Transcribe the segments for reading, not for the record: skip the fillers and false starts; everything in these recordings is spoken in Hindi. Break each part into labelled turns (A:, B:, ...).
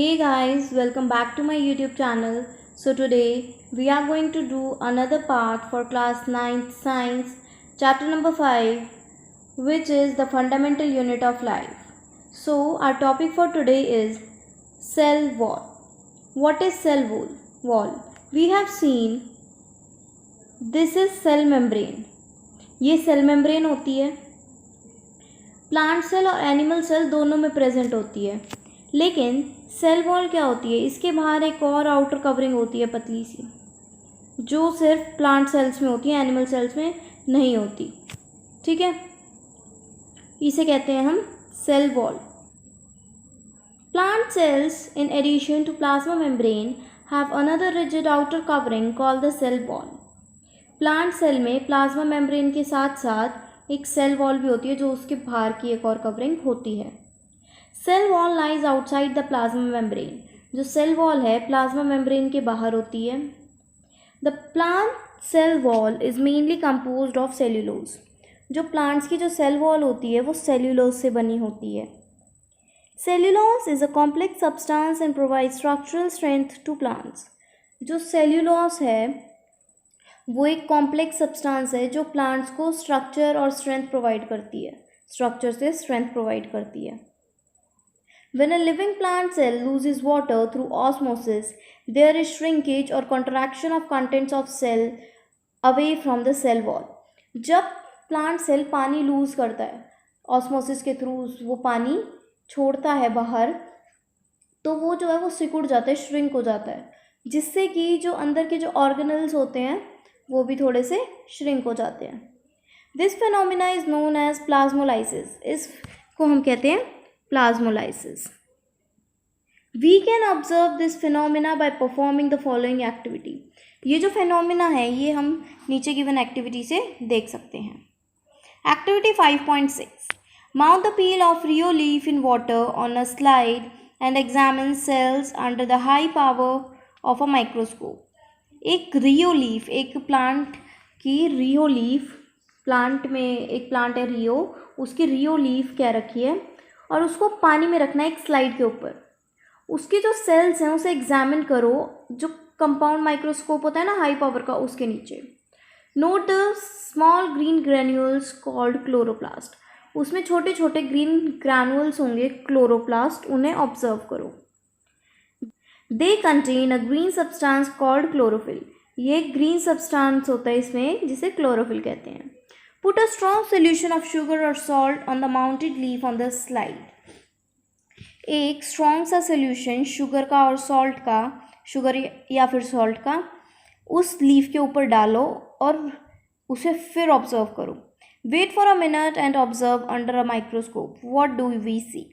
A: Hey guys, welcome back to my YouTube channel. So today we are going to do another part for class 9th science chapter number 5, which is the fundamental unit of life. So our topic for today is cell wall. What is cell wall? We have seen this is cell membrane. ये सेल मेम्ब्रेन होती है, प्लांट सेल और एनिमल सेल दोनों में प्रेजेंट होती है। लेकिन सेल वॉल क्या होती है, इसके बाहर एक और आउटर कवरिंग होती है पतली सी, जो सिर्फ प्लांट सेल्स में होती है, एनिमल सेल्स में नहीं होती। ठीक है, इसे कहते हैं हम cell wall. Plant cells in addition to plasma membrane have another rigid outer covering called the cell wall. Plant cell में प्लाज्मा मेम्ब्रेन के साथ साथ एक सेल वॉल भी होती है, जो उसके बाहर की एक और कवरिंग होती है। Cell wall lies outside the plasma membrane. जो सेल वॉल है प्लाज्मा मेम्ब्रेन के बाहर होती है। The plant cell wall is mainly composed of cellulose. जो प्लांट्स की जो सेल वॉल होती है वो सेल्यूलोज से बनी होती है। Cellulose is a complex substance and provide structural strength to plants. जो सेल्यूलोज है वो एक कॉम्प्लेक्स सब्सटेंस है जो प्लांट्स को स्ट्रक्चर और स्ट्रेंथ प्रोवाइड करती है, स्ट्रक्चर से स्ट्रेंथ प्रोवाइड करती है। When a living plant cell loses water through osmosis, there is shrinkage or contraction of contents of cell away from the cell wall. जब प्लांट सेल पानी लूज करता है ऑस्मोसिस के थ्रू, वो पानी छोड़ता है बाहर, तो वो जो है वो सिकुड़ जाता है, श्रिंक हो जाता है, जिससे कि जो अंदर के जो ऑर्गेनल्स होते हैं वो भी थोड़े से श्रिंक हो जाते हैं। This phenomena is known as plasmolysis. इसको हम कहते हैं plasmolysis. We can observe this phenomena by performing the following activity. ये जो फिनोमिना है ये हम नीचे गिवन एक्टिविटी से देख सकते हैं। Activity 5.6, mount the peel of rhoeo leaf in water on a slide and examine sales under the high power of a microscope. एक रियो लीफ, एक प्लांट की रियो लीफ, प्लांट में एक प्लांट है रियो, उसकी रियो लीफ क्या रखी है और उसको पानी में रखना है एक स्लाइड के ऊपर। उसके जो सेल्स हैं उसे एग्जामिन करो, जो कंपाउंड माइक्रोस्कोप होता है ना हाई पावर का, उसके नीचे। Note the small green granules called chloroplast. उसमें छोटे छोटे ग्रीन ग्रैन्यूल्स होंगे, क्लोरोप्लास्ट, उन्हें ऑब्जर्व करो। They contain a green substance called chlorophyll. ये ग्रीन सब्सटेंस होता है इसमें, जिसे क्लोरोफिल कहते हैं। Put a strong solution of sugar और salt on the mounted leaf on the slide. एक स्ट्रॉन्ग सा सोल्यूशन शुगर का और सॉल्ट का, शुगर या फिर सॉल्ट का, उस लीफ के ऊपर डालो और उसे फिर ऑब्जर्व करो। Wait for a minute and observe under a microscope what do we see.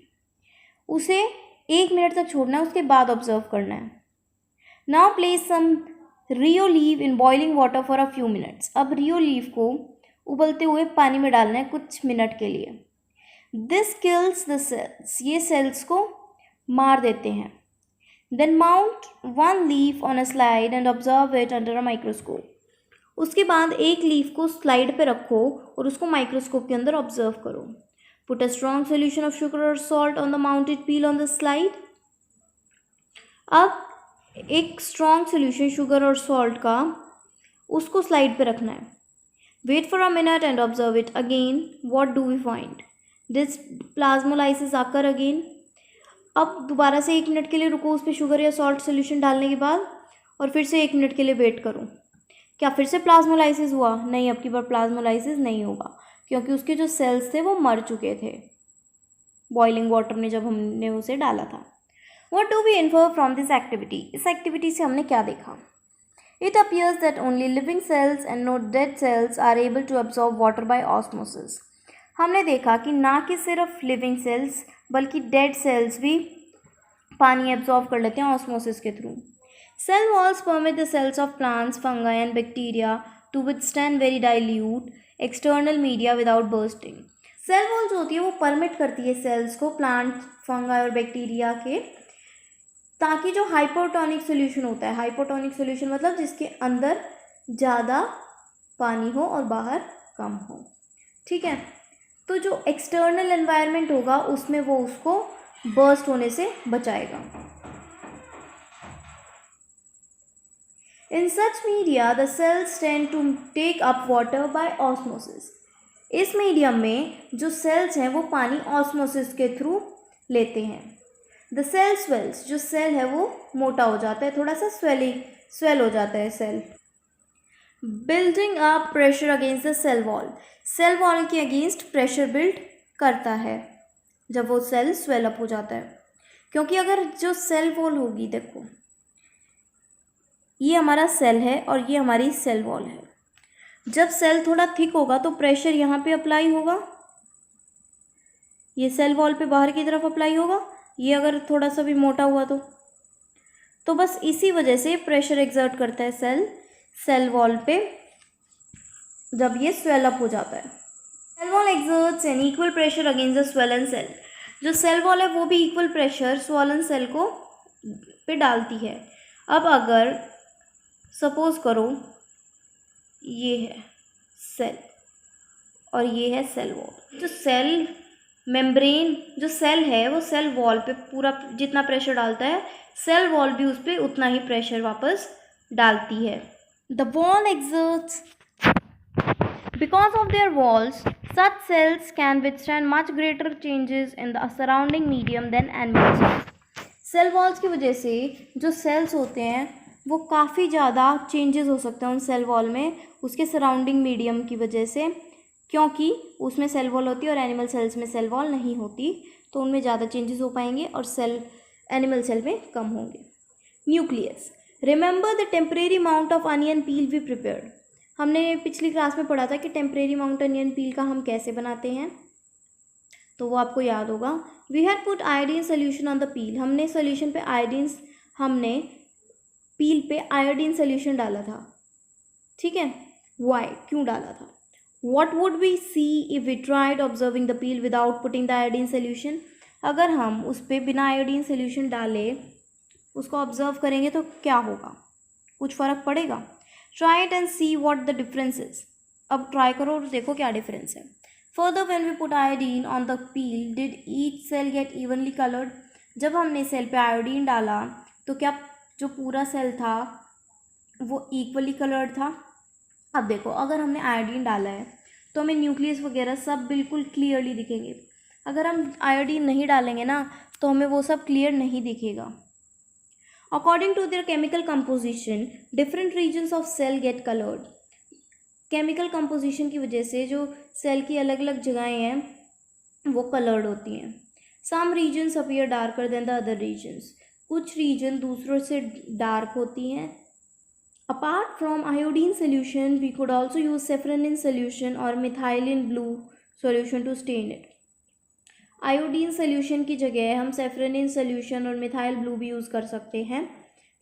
A: उसे 1 मिनट तक छोड़ना है, उसके बाद ऑब्जर्व करना है। Now place some rhoeo leave in boiling water for a few minutes. अब रियो लीव को उबलते हुए पानी में डालना है कुछ मिनट के लिए। This kills the cells. ये सेल्स को मार देते हैं। Then mount 1 leaf on a slide and observe it under a microscope. उसके बाद एक लीफ को स्लाइड पे रखो और उसको माइक्रोस्कोप के अंदर ऑब्जर्व करो। Put a strong solution of sugar और salt on the mounted peel on the slide. अब एक स्ट्रॉन्ग सोल्यूशन शुगर और सॉल्ट का, उसको स्लाइड पे रखना है। Wait for a minute and observe it again what do we find. This plasmolysis occur again. अब दोबारा से 1 मिनट के लिए रुको उस पर शुगर या सॉल्ट सोल्यूशन डालने के बाद, और फिर से 1 मिनट के लिए वेट करो। क्या फिर से प्लाज्मोलाइसिस हुआ? नहीं, अब की बार प्लाज्मोलाइसिस नहीं होगा, क्योंकि उसके जो सेल्स थे वो मर चुके थे बॉइलिंग वाटर में जब हमने उसे डाला था। What do we infer from this activity. इस एक्टिविटी से हमने क्या देखा? It appears that only living cells and not dead cells are able to absorb water by osmosis. हमने देखा कि ना कि सिर्फ लिविंग सेल्स बल्कि डेड सेल्स भी पानी एब्जॉर्ब कर लेते हैं ऑस्मोसिस के through. Cell walls permit the cells of plants, fungi and bacteria to withstand very dilute external media without bursting. Cell wall जो होती है वो परमिट करती है सेल्स को, प्लांट, फंगाई और बैक्टीरिया के, ताकि जो हाइपोटोनिक सोल्यूशन होता है, हाइपोटोनिक सोल्यूशन मतलब जिसके अंदर ज़्यादा पानी हो और बाहर कम हो। ठीक है, तो जो एक्सटर्नल एनवायरनमेंट होगा उसमें वो उसको बर्स्ट होने से बचाएगा। In such media, the cells tend to take up water by osmosis. इस मीडियम में जो सेल्स हैं वो पानी ऑस्मोसिस के थ्रू लेते हैं. द सेल स्वेल्स, जो सेल है वो मोटा हो जाता है, थोड़ा सा स्वेल हो जाता है cell. Building up pressure against the cell wall, cell wall के अगेंस्ट प्रेशर बिल्ड करता है जब वो सेल स्वेल अप हो जाता है. क्योंकि अगर जो सेल वॉल होगी, देखो ये हमारा सेल है और ये हमारी सेल वॉल है. जब सेल थोड़ा थिक होगा तो प्रेशर यहाँ पे अप्लाई होगा, ये सेल वॉल पे बाहर की तरफ अप्लाई होगा. ये अगर थोड़ा सा भी मोटा हुआ तो बस इसी वजह से प्रेशर एक्सर्ट करता है सेल वॉल पे जब ये स्वेल अप हो जाता है. Cell wall exerts an equal pressure against the swollen cell, जो सेल वॉल है वो भी इक्वल प्रेशर स्वॉलन सेल को पे डालती है. अब अगर सपोज करो ये है सेल और ये है सेल वॉल, जो सेल मेम्ब्रेन जो सेल है वो सेल वॉल पे पूरा जितना प्रेशर डालता है, सेल वॉल भी उस पर उतना ही प्रेशर वापस डालती है. The wall exerts because of their walls such cells can withstand much greater changes in the surrounding medium than animal cells. Cell walls की वजह से जो सेल्स होते हैं वो काफ़ी ज़्यादा चेंजेस हो सकते हैं उन सेल वॉल में, उसके सराउंडिंग मीडियम की वजह से, क्योंकि उसमें सेल वॉल होती है और एनिमल सेल्स में सेल वॉल नहीं होती, तो उनमें ज़्यादा चेंजेस हो पाएंगे और एनिमल सेल में कम होंगे. Nucleus, remember the temporary mount of onion peel we prepared. हमने पिछली क्लास में पढ़ा था कि टेम्परेरी माउंट अनियन पील का हम कैसे बनाते हैं, तो वो आपको याद होगा. We had put iodine solution on the peel, हमने पील पे आयोडीन सोल्यूशन डाला था. ठीक है, वाई, क्यों डाला था. What would we see if we tried observing the peel without putting the iodine solution. अगर हम उस पर बिना आयोडीन सोल्यूशन डाले उसको ऑब्जर्व करेंगे तो क्या होगा, कुछ फ़र्क पड़ेगा. Try it and see what the difference is. अब ट्राई करो और देखो क्या डिफरेंस है. Further when we put iodine on the peel did each cell get evenly coloured. जब हमने सेल पे आयोडीन डाला तो क्या जो पूरा सेल था वो इक्वली कलर्ड था. अब देखो, अगर हमने आयोडीन डाला है तो हमें न्यूक्लियस वगैरह सब बिल्कुल क्लियरली दिखेंगे. अगर हम आयोडीन नहीं डालेंगे ना तो हमें वो सब क्लियर नहीं दिखेगा. According to their chemical composition different regions of cell get coloured. Chemical composition की वजह से जो सेल की अलग अलग जगहें हैं वो कलर्ड होती हैं. Some regions appear darker than the other regions. कुछ रीजन दूसरों से डार्क होती हैं. Apart from iodine solution we could also use safranin solution और methylene blue solution to stain it. Iodine solution की जगह हम सेफ्रेनिन सोल्यूशन और मिथाइल ब्लू भी यूज़ कर सकते हैं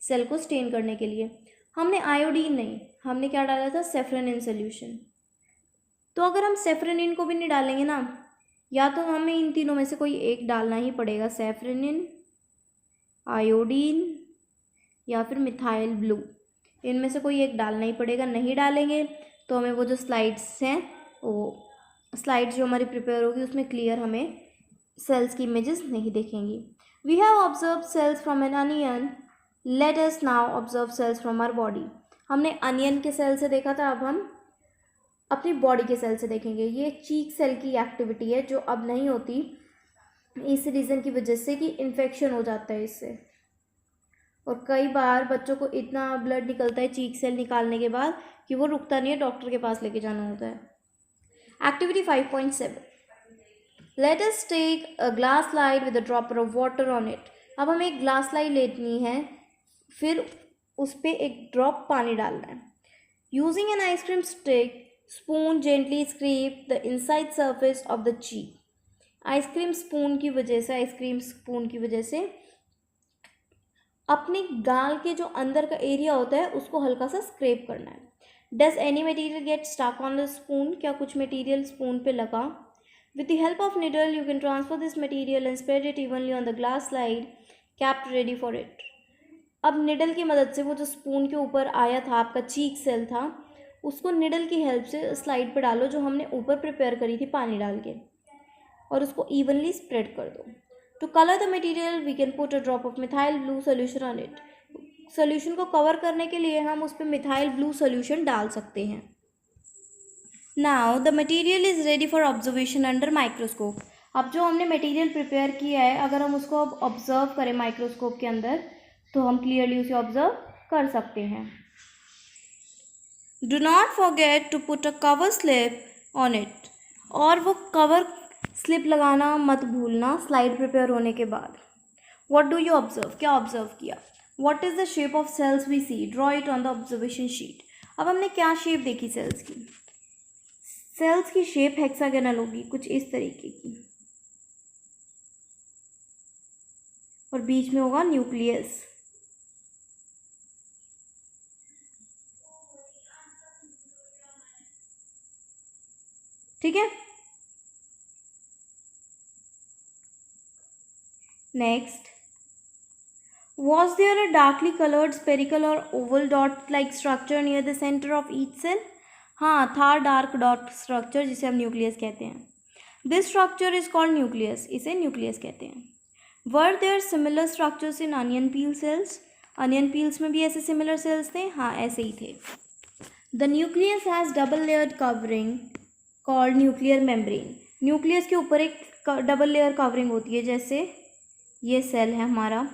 A: सेल को स्टेन करने के लिए. हमने आयोडीन नहीं, हमने क्या डाला था, सेफ्रेनिन सोल्यूशन. तो अगर हम सेफ्रेनिन को भी नहीं डालेंगे ना, या तो हमें इन तीनों में से कोई एक डालना ही पड़ेगा, सेफ्रेनिन, आयोडीन या फिर मिथाइल ब्लू. इनमें से कोई एक डालना ही पड़ेगा. नहीं डालेंगे तो हमें वो जो स्लाइड्स हैं, वो स्लाइड्स जो हमारी प्रिपेयर होगी उसमें क्लियर हमें सेल्स की इमेजेस नहीं देखेंगी. We have observe cells from an onion, let us now observe cells from our body. हमने अनियन के सेल से देखा था, अब हम अपनी बॉडी के सेल से देखेंगे. ये चीक सेल की एक्टिविटी है जो अब नहीं होती इस रीज़न की वजह से कि इन्फेक्शन हो जाता है इससे, और कई बार बच्चों को इतना ब्लड निकलता है चीक सेल निकालने के बाद कि वो रुकता नहीं है, डॉक्टर के पास लेके जाना होता है. Activity 5.7, let us take a glass slide with a dropper of water on it. अब हमें एक ग्लास स्लाइड लेनी है, फिर उस पर एक ड्रॉप पानी डालना है. Using an ice cream stick spoon gently scrap the inside surface of the cheek. Ice cream spoon की वजह से अपने गाल के जो अंदर का एरिया होता है उसको हल्का सा स्क्रैप करना है. Does any material get stuck on the spoon. क्या कुछ मटेरियल स्पून पे लगा. With the help of needle you can transfer this material and spread it evenly on the glass slide kept ready for it. अब निडल की मदद से वो जो स्पून के ऊपर आया था, आपका चीक सेल था, उसको निडल की हेल्प से स्लाइड पे डालो जो हमने ऊपर प्रिपेयर करी थी पानी डाल के, और उसको इवनली स्प्रेड कर दो. To colour the material we can put a drop of methyl blue solution on it. Solution को कवर करने के लिए हम उस पर मिथाइल ब्लू सोल्यूशन डाल सकते हैं। Now the material is ready for observation under microscope. अब जो हमने मटेरियल प्रिपेयर किया है, अगर हम उसको अब ऑब्जर्व करें माइक्रोस्कोप के अंदर, तो हम क्लियरली उसे ऑब्जर्व कर सकते हैं। Do not forget to put a cover slip on it. और वो कवर स्लिप लगाना मत भूलना स्लाइड प्रिपेयर होने के बाद। व्हाट डू यू ऑब्जर्व, क्या ऑब्जर्व किया? What is the shape of cells we see, draw it on the observation sheet. अब हमने क्या शेप देखी सेल्स की? सेल्स की शेप हेक्सागोनल होगी, कुछ इस तरीके की, और बीच में होगा न्यूक्लियस। ठीक है। Next, was there a darkly colored spherical or oval dot like structure near the center of each cell? हाँ, था डार्क डॉट स्ट्रक्चर जिसे हम न्यूक्लियस कहते हैं। This structure is called nucleus, इसे न्यूक्लियस कहते हैं। Were there similar structures in onion peel cells? Onion peels में भी ऐसे सिमिलर सेल्स थे? हाँ, ऐसे ही थे। The nucleus has double layered covering called nuclear membrane. Nucleus के ऊपर एक डबल लेयर कवरिंग होती है, जैसे ये सेल है हमारा,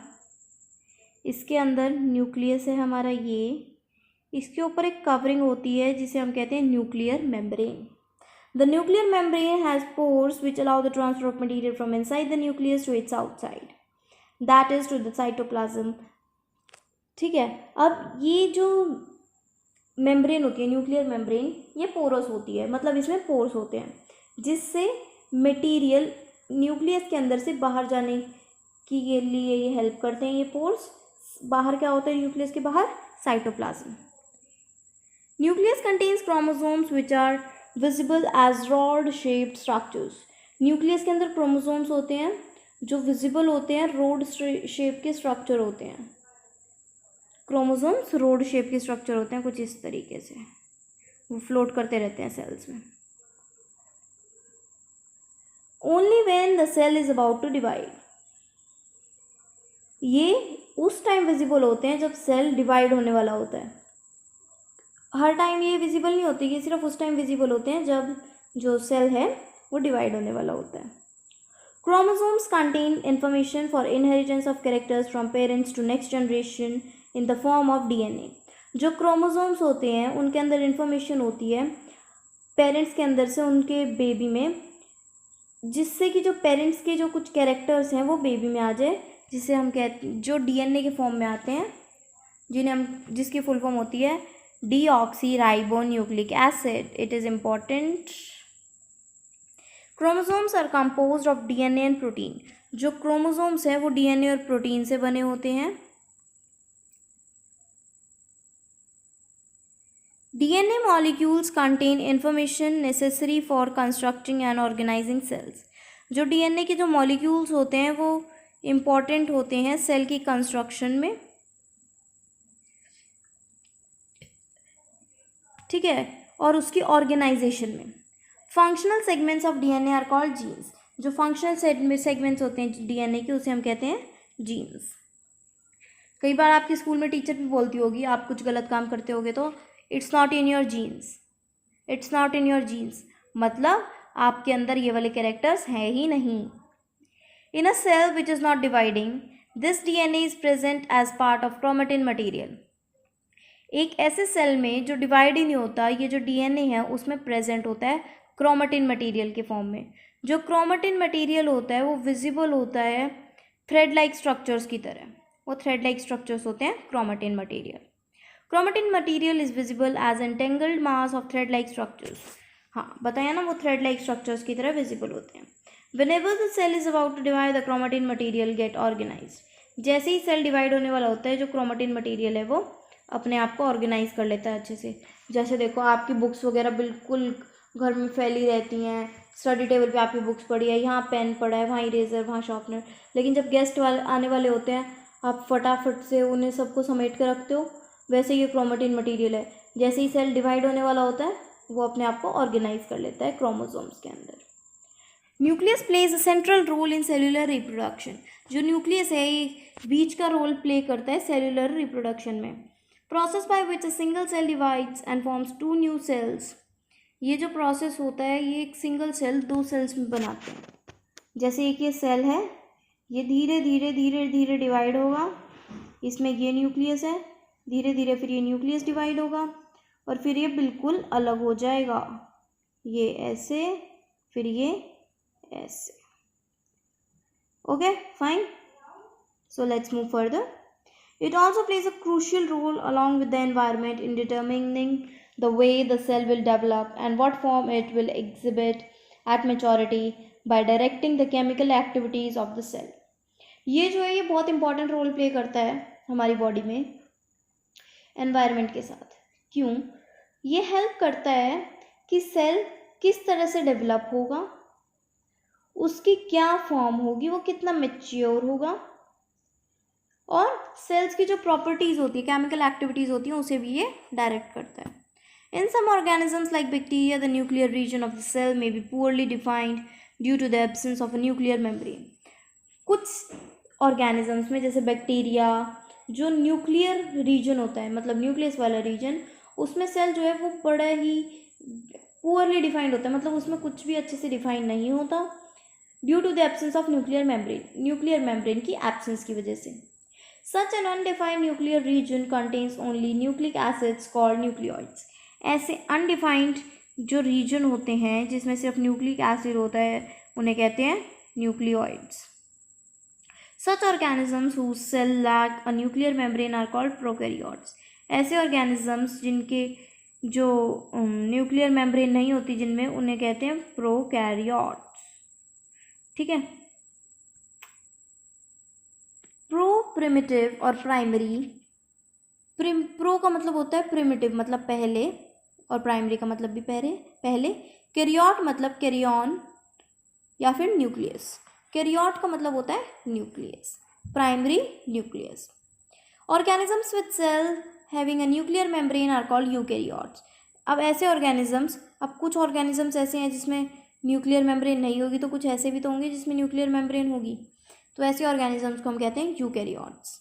A: इसके अंदर न्यूक्लियस है हमारा, ये इसके ऊपर एक कवरिंग होती है जिसे हम कहते हैं nuclear membrane. The nuclear membrane has pores which allow the transfer of material from inside the nucleus to its outside, that is to the cytoplasm. ठीक है। अब ये जो मेम्ब्रेन होती है न्यूक्लियर मेम्ब्रेन, ये पोरस होती है, मतलब इसमें पोर्स होते हैं जिससे मटीरियल न्यूक्लियस के अंदर से बाहर जाने के लिए ये हेल्प करते हैं। ये पोर्स बाहर क्या होता है न्यूक्लियस के बाहर? Cytoplasm. Nucleus contains chromosomes which are visible as rod shaped structures. Nucleus के अंदर क्रोमोसोम्स होते हैं जो विजिबल होते हैं, रोड शेप के स्ट्रक्चर होते हैं। क्रोमोसोम्स रोड शेप के स्ट्रक्चर होते हैं, कुछ इस तरीके से, वो फ्लोट करते रहते हैं सेल्स में। Only when the cell is about to divide, ये उस टाइम विजिबल होते हैं जब सेल डिवाइड होने वाला होता है। हर टाइम ये विजिबल नहीं होती, ये सिर्फ उस टाइम विजिबल होते हैं जब जो सेल है वो डिवाइड होने वाला होता है। Chromosomes contain information for inheritance of characters from parents to next generation in the form of DNA. जो क्रोमोसोम्स होते हैं उनके अंदर इंफॉर्मेशन होती है पेरेंट्स के अंदर से उनके बेबी में, जिससे कि जो पेरेंट्स के जो कुछ कैरेक्टर्स हैं वो बेबी में आ जाए, जिसे हम कहते हैं जो डीएनए के फॉर्म में आते हैं, जिन्हें हम जिसकी फुल फॉर्म होती है deoxyribonucleic acid. It is important. Chromosomes are composed of DNA and protein. जो क्रोमोसोम्स हैं वो डीएनए और प्रोटीन से बने होते हैं। DNA molecules contain information necessary for constructing and organising cells. जो डीएनए के जो मॉलिक्यूल्स होते हैं वो इम्पॉर्टेंट होते हैं सेल की कंस्ट्रक्शन में। ठीक है, और उसकी ऑर्गेनाइजेशन में। Functional segments of DNA are called genes. जो फंक्शनल सेगमेंट्स होते हैं डीएनए के, उसे हम कहते हैं जीन्स। कई बार आपके स्कूल में टीचर भी बोलती होगी, आप कुछ गलत काम करते होगे तो it's not in your genes, it's not in your genes, मतलब आपके अंदर ये वाले कैरेक्टर्स हैं ही नहीं। In a cell which is not dividing, this DNA is present as part of chromatin material. एक ऐसे सेल में जो डिवाइड ही नहीं होता, ये जो डीएनए है उसमें प्रेजेंट होता है क्रोमेटिन मटीरियल के फॉर्म में। जो क्रोमेटिन मटीरियल होता है वो विजिबल होता है थ्रेड लाइक स्ट्रक्चर्स की तरह, वो थ्रेड लाइक स्ट्रक्चर्स होते हैं chromatin material. Chromatin material is visible as entangled mass of thread like structures. हाँ, बताया ना, वो थ्रेड लाइक स्ट्रक्चर्स की तरह विजिबल होते हैं। Whenever the cell is about to divide, the chromatin material get organized. जैसे ही सेल डिवाइड होने वाला होता है, जो क्रोमेटिन मटीरियल है वो अपने आप को ऑर्गेनाइज कर लेता है अच्छे से। जैसे देखो, आपकी बुक्स वगैरह बिल्कुल घर में फैली रहती हैं, स्टडी टेबल पे आपकी बुक्स पड़ी है, यहाँ पेन पड़ा है, वहाँ इरेजर, वहाँ शार्पनर, लेकिन जब गेस्ट आने वाले होते हैं आप फटाफट से उन्हें सबको समेट कर रखते हो। वैसे ये क्रोमेटिन मटीरियल है, जैसे ही सेल डिवाइड होने वाला होता है वो अपने आप को ऑर्गेनाइज कर लेता है क्रोमोसोम्स के अंदर। Nucleus plays a central role in cellular reproduction. जो न्यूक्लियस है ये बीच का रोल प्ले करता है सेलुलर रिप्रोडक्शन में। Process by which a single cell divides and forms 2 new cells, ये जो प्रोसेस होता है ये एक सिंगल सेल 2 सेल्स में बनाते हैं। जैसे एक ये सेल है, ये धीरे धीरे धीरे धीरे डिवाइड होगा, इसमें ये न्यूक्लियस है, धीरे धीरे फिर ये न्यूक्लियस डिवाइड होगा और फिर ये बिल्कुल अलग हो जाएगा, ये ऐसे फिर ये ऐसे। Okay fine, so let's move further. It also plays a crucial role along with the environment in determining the way the cell will develop and what form it will exhibit at maturity by directing the chemical activities of the cell. ये जो है ये बहुत इंपॉर्टेंट रोल प्ले करता है हमारी बॉडी में एनवायरनमेंट के साथ। क्यों? ये हेल्प करता है कि सेल किस तरह से डेवलप होगा, उसकी क्या फॉर्म होगी, वो कितना मैच्योर होगा, और सेल्स की जो प्रॉपर्टीज़ होती है, केमिकल एक्टिविटीज़ होती हैं, उसे भी ये डायरेक्ट करता है। In some organisms like bacteria the nuclear region of the cell may be poorly defined due to the absence of a nuclear membrane. कुछ ऑर्गेनिजम्स में जैसे बैक्टीरिया, जो न्यूक्लियर रीजन होता है मतलब न्यूक्लियस वाला रीजन, उसमें सेल जो है वो बड़ा ही पुअरली डिफाइंड होता है, मतलब उसमें कुछ भी अच्छे से डिफाइन नहीं होता due to the absence of nuclear membrane की एब्सेंस की वजह से। Such an undefined nuclear region contains only nucleic acids called nucleoids. ऐसे undefined जो region होते हैं जिसमें सिर्फ न्यूक्लिक एसिड होता है उन्हें कहते हैं nucleoids. Such organisms whose cell lack a nuclear membrane are called prokaryotes. ऐसे organisms जिनके जो न्यूक्लियर मेम्ब्रेन नहीं होती जिनमें, उन्हें कहते हैं प्रोकैरियोट्स। ठीक है। प्रो प्रिमिटिव और प्राइमरी, प्रो का मतलब होता है प्रिमिटिव मतलब पहले, और प्राइमरी का मतलब भी पहले। कैरियोट मतलब कैरियन या फिर न्यूक्लियस। कैरियोट का मतलब होता है nucleus, primary nucleus. Organisms with cell having a nuclear membrane are called eukaryotes. अब ऐसे ऑर्गेनिजम्स, अब कुछ ऑर्गेनिजम्स ऐसे हैं जिसमें न्यूक्लियर मेम्ब्रेन नहीं होगी, तो कुछ ऐसे भी तो होंगे जिसमें न्यूक्लियर मेम्ब्रेन होगी, तो ऐसे ऑर्गेनिजम्स को हम कहते हैं eukaryotes.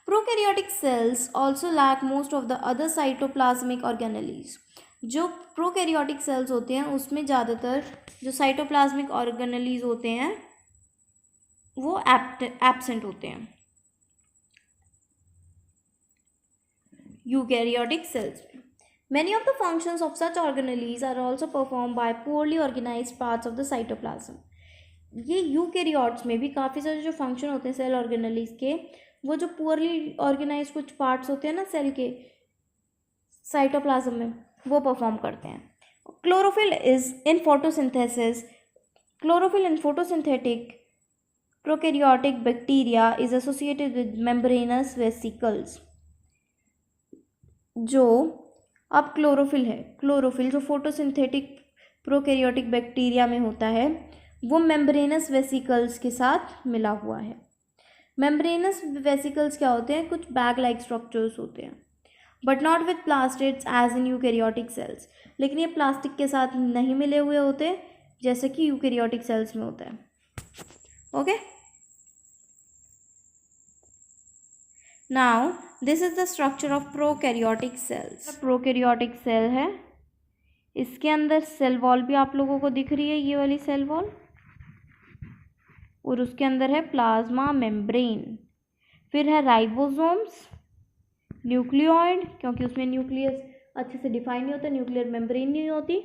A: Prokaryotic cells also lack most of the other cytoplasmic organelles. जो प्रोकैरियोटिक सेल्स होते हैं उसमें ज़्यादातर जो साइटोप्लाज्मिक ऑर्गेनेलीज होते हैं वो एब्सेंट होते हैं यूकैरियोटिक सेल्स में। Many of the functions of such organelles are also performed by poorly organized parts of the cytoplasm. ये यूकैरियोट्स में भी काफ़ी सारे जो फंक्शन होते हैं सेल ऑर्गेनेलीज के, वो जो पुअरली ऑर्गेनाइज कुछ पार्ट्स होते हैं ना सेल के साइटोप्लाज्म में, वो परफॉर्म करते हैं। Chlorophyll in photosynthetic prokaryotic bacteria is associated with membranes vesicles. जो अब क्लोरोफिल है, क्लोरोफिल जो फोटोसिंथेटिक प्रोकैरियोटिक बैक्टीरिया में होता है वो मेम्ब्रेनस वेसिकल्स के साथ मिला हुआ है। मेम्ब्रेनस वेसिकल्स क्या होते हैं? कुछ बैग लाइक स्ट्रक्चर्स होते हैं, but not with plastids as in eukaryotic cells. लेकिन ये प्लास्टिक के साथ नहीं मिले हुए होते जैसे कि यूकैरियोटिक सेल्स में होता है। Okay, now this is the structure of prokaryotic cells. Prokaryotic cell है, इसके अंदर सेल वॉल भी आप लोगों को दिख रही है, ये वाली सेल वॉल, और उसके अंदर है प्लाज्मा मेम्ब्रेन। फिर है राइबोसोम्स, न्यूक्लियोइड, क्योंकि उसमें न्यूक्लियस अच्छे से डिफाइन नहीं होता, न्यूक्लियर मेम्ब्रेन नहीं होती।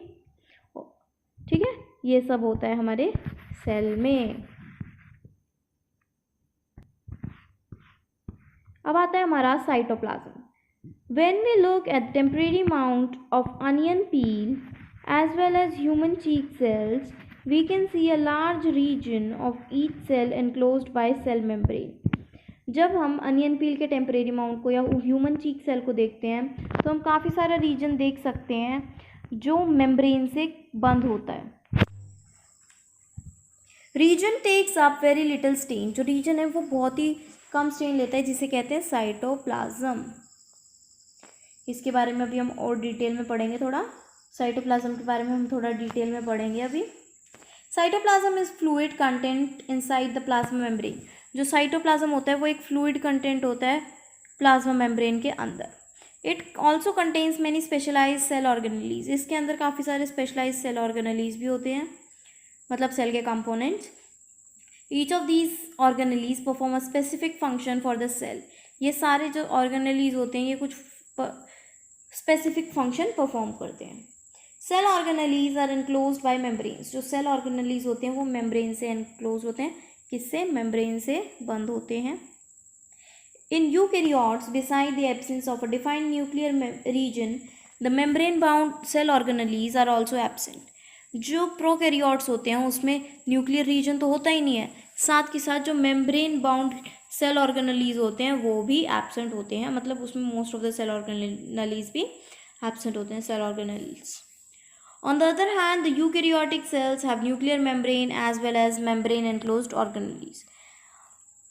A: ठीक है, ये सब होता है हमारे सेल में। अब आता है हमारा cytoplasm. When we look at temporary mount of onion peel as well as human cheek cells, we can see a large region of each cell enclosed by cell membrane. जब हम अनियन पील के टेम्परेरी माउंट को या ह्यूमन चीक सेल को देखते हैं तो हम काफ़ी सारा रीजन देख सकते हैं जो मेम्ब्रेन से बंद होता है। Region takes up very little stain, जो रीजन है वो बहुत ही कम स्टेन लेता है, जिसे कहते हैं साइटोप्लाज्म। इसके बारे में अभी हम और डिटेल में पढ़ेंगे, थोड़ा साइटोप्लाज्म के बारे में हम थोड़ा डिटेल में पढ़ेंगे अभी। Cytoplasm is fluid content inside the plasma membrane. जो साइटोप्लाज्म होता है वो एक फ्लूइड कंटेंट होता है प्लाज्मा मेम्ब्रेन के अंदर। It also contains many specialise cell organelles, इसके अंदर काफ़ी सारे स्पेशलाइज सेल ऑर्गेनेलीज भी होते हैं, मतलब सेल के components. Each of these organelles perform a specific function for the cell. ये सारे जो ऑर्गेनेलीज होते हैं ये कुछ स्पेसिफिक फंक्शन परफॉर्म करते हैं। Cell organelles are enclosed by membranes, जो सेल ऑर्गेनेलीज होते हैं वो मेम्ब्रेन से एनक्लोज होते हैं, किससे? मेम्ब्रेन से बंद होते हैं। In eukaryotes, beside the absence of a defined nuclear region, the membrane-bound cell organelles are also absent. जो प्रोकैरियोट्स होते हैं उसमें न्यूक्लियर रीजन तो होता ही नहीं है, साथ के साथ जो मेम्ब्रेन बाउंड सेल ऑर्गेनेलीज होते हैं वो भी एब्सेंट होते हैं, मतलब उसमें most of the cell organelles भी एब्सेंट होते हैं, cell organelles. On the other hand, the eukaryotic cells have nuclear membrane as well as membrane enclosed organelles.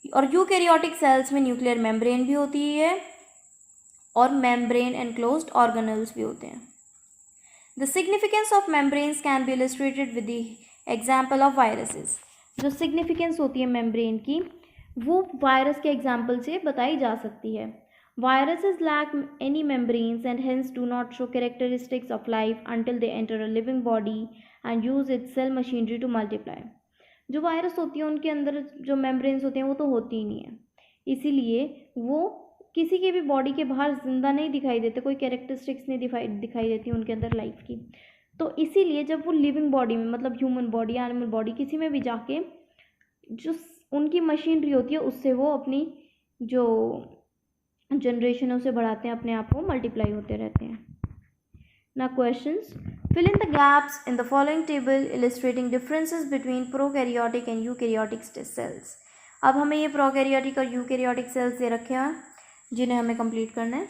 A: और यूकैरियोटिक सेल्स में न्यूक्लियर मेम्ब्रेन भी होती है और मेम्ब्रेन एनक्लोज्ड ऑर्गेनेल्स भी होते हैं। The significance of membranes can be illustrated with the example of viruses. जो सिग्निफिकेंस होती है मेम्ब्रेन की वो वायरस के एग्जाम्पल से बताई जा सकती है। Viruses lack any membranes and hence do not show characteristics of life until they enter a living body and use its cell machinery to multiply. जो वायरस होती है उनके अंदर जो मेम्ब्रेन्स होते हैं वो तो होती ही नहीं है, इसीलिए वो किसी की भी बॉडी के बाहर जिंदा नहीं दिखाई देते, कोई कैरेक्टरिस्टिक्स नहीं दिखाई देती उनके अंदर लाइफ की। तो इसीलिए जब वो लिविंग बॉडी में, मतलब ह्यूमन बॉडी, एनिमल बॉडी, किसी में भी जाके जो उनकी मशीनरी होती है उससे वो अपनी जो जनरेशन है उसे बढ़ाते हैं, अपने आप को मल्टीप्लाई होते रहते हैं। Now questions. Fill in the gaps in the following table illustrating differences between prokaryotic and eukaryotic cells. अब हमें ये प्रोकैरियोटिक और यूकैरियोटिक सेल्स दे रखे हैं जिन्हें हमें कंप्लीट करना है।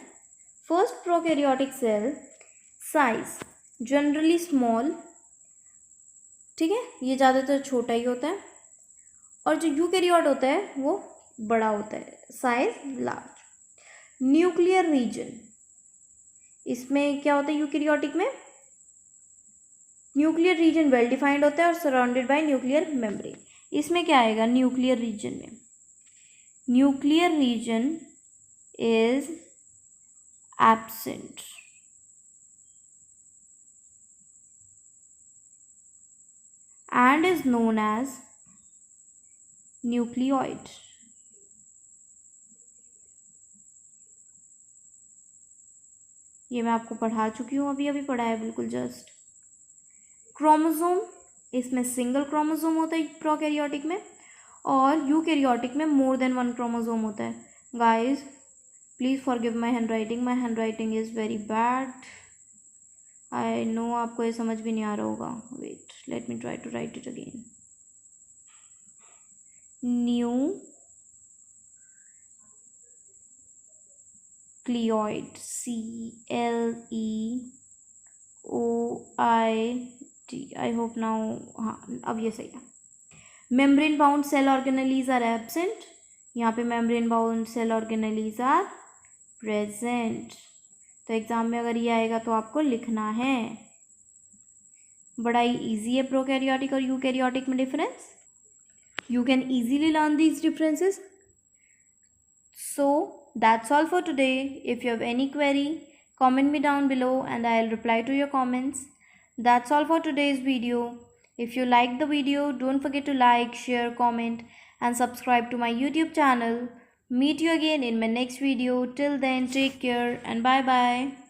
A: First prokaryotic cell, size generally small, ठीक है, ये ज़्यादातर छोटा ही होता है, और जो यूकैरियोट होता है वो बड़ा होता है, साइज लार्ज। न्यूक्लियर रीजन, इसमें क्या होता है यूकैरियोटिक में? न्यूक्लियर रीजन वेल डिफाइंड होता है और सराउंडेड बाय न्यूक्लियर मेम्ब्रेन। इसमें क्या आएगा न्यूक्लियर रीजन में? Nuclear region is absent and is known as nucleoid. ये मैं आपको पढ़ा चुकी हूँ, अभी पढ़ा है बिल्कुल जस्ट। क्रोमोसोम, इसमें सिंगल क्रोमोसोम होता है प्रोकैरियोटिक में, और यूकैरियोटिक में मोर देन वन क्रोमोसोम होता है। Guys please forgive my handwriting is very bad. I know आपको ये समझ भी नहीं आ रहा होगा। Wait, let me try to write it again. Nucleoid, CLEOID, I hope now, हाँ अब ये सही है। Membrane bound cell organelles are absent, यहाँ पे membrane bound cell organelles are present. तो एग्जाम में अगर ये आएगा तो आपको लिखना है। बड़ा ही ईजी है प्रोकैरियोटिक और यूकैरियोटिक में difference. You can easily learn these differences. So that's all for today. If you have any query, comment me down below and I'll reply to your comments. That's all for today's video. If you liked the video, don't forget to like, share, comment and subscribe to my YouTube channel. Meet you again in my next video. Till then, take care and bye bye.